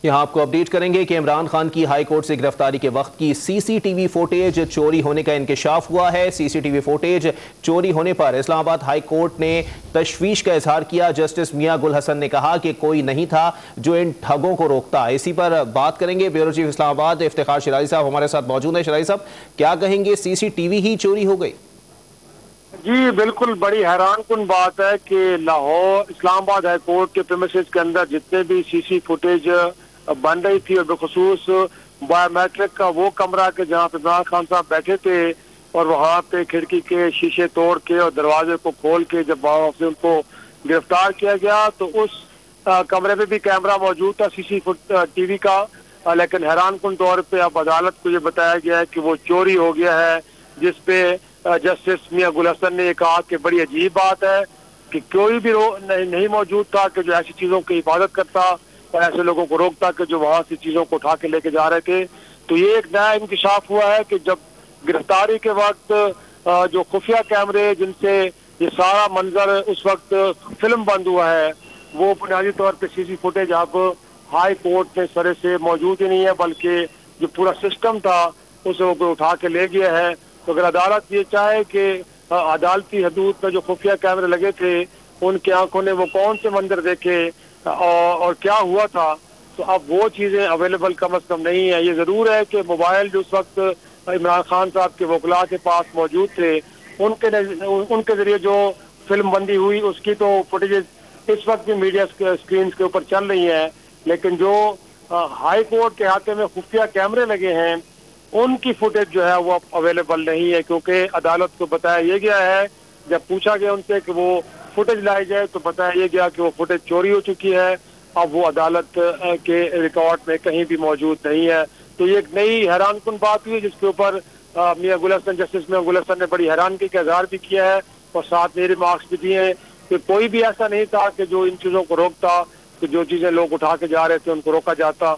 یہاں آپ کو اپڈیٹ کریں گے کہ عمران خان کی ہائی کورٹ سے گرفتاری کے وقت کی سی سی ٹی وی فوٹیج چوری ہونے کا انکشاف ہوا ہے۔ سی سی ٹی وی فوٹیج چوری ہونے پر اسلام آباد ہائی کورٹ نے تشویش کا اظہار کیا۔ جسٹس میاں گل حسن نے کہا کہ کوئی نہیں تھا جو ان ٹھگوں کو روکتا۔ اسی پر بات کریں گے، بیورو چیف اسلام آباد افتخار شراری صاحب ہمارے ساتھ موجود ہیں۔ شراری صاحب، کیا کہیں گے، سی سی ٹی وی ہی چوری ہو گئی؟ جی بالکل، بڑی حیران کن بات ہے کہ لاہور اسلام آباد ہائی کورٹ کے پریمیسز کے اندر جتنے بھی سی سی فوٹیج بن رہی تھی، اور بالخصوص بایو میٹرک کا وہ کمرہ کہ جہاں پہ عمران خان صاحب بیٹھے تھے، اور وہاں پہ کھڑکی کے شیشے توڑ کے اور دروازے کو کھول کے جب وہاں سے ان کو گرفتار کیا گیا تو اس کمرے میں بھی کیمرہ موجود تھا سی سی ٹی وی کا، لیکن حیران کن طور پہ اب عدالت کو یہ بتایا گیا ہے کہ وہ چوری ہو گیا ہے، جس پہ جسٹس میاں گل حسن نے یہ کہا کہ بڑی عجیب بات ہے کہ کوئی بھی نہیں موجود تھا کہ جو ایسی چیزوں کی حفاظت کرتا اور ایسے لوگوں کو روکتا کہ جو وہاں سے چیزوں کو اٹھا کے لے کے جا رہے تھے۔ تو یہ ایک نیا انکشاف ہوا ہے کہ جب گرفتاری کے وقت جو خفیہ کیمرے جن سے یہ سارا منظر اس وقت فلم بند ہوا ہے، وہ بنیادی طور پہ سی سی فوٹیج اب ہائی کورٹ میں سرے سے موجود ہی نہیں ہے، بلکہ جو پورا سسٹم تھا اسے وہ اٹھا کے لے گیا ہے۔ تو اگر عدالت یہ چاہے کہ عدالتی حدود میں جو خفیہ کیمرے لگے تھے ان کی آنکھوں نے وہ کون سے منظر دیکھے اور کیا ہوا تھا، تو اب وہ چیزیں اویلیبل کم از کم نہیں ہیں۔ یہ ضرور ہے کہ موبائل جو اس وقت عمران خان صاحب کے وکلاء کے پاس موجود تھے، ان کے ذریعے جو فلم بندی ہوئی اس کی تو فوٹیجز اس وقت بھی میڈیا اسکرینز کے اوپر چل رہی ہیں، لیکن جو ہائی کورٹ کے احاطے میں خفیہ کیمرے لگے ہیں ان کی فوٹیج جو ہے وہ اویلیبل نہیں ہے، کیونکہ عدالت کو بتایا یہ گیا ہے، جب پوچھا گیا ان سے کہ وہ فوٹیج لائی جائے تو بتایا یہ گیا کہ وہ فوٹیج چوری ہو چکی ہے، اب وہ عدالت کے ریکارڈ میں کہیں بھی موجود نہیں ہے۔ تو یہ ایک نئی حیران کن بات ہوئی جس کے اوپر میاں گل حسن جسٹس میاں گل حسن نے بڑی حیرانگی کا اظہار بھی کیا ہے اور ساتھ میرے ریمارکس بھی دیے ہیں کہ کوئی بھی ایسا نہیں تھا کہ جو ان چیزوں کو روکتا، کہ جو چیزیں لوگ اٹھا کے جا رہے تھے ان کو روکا جاتا۔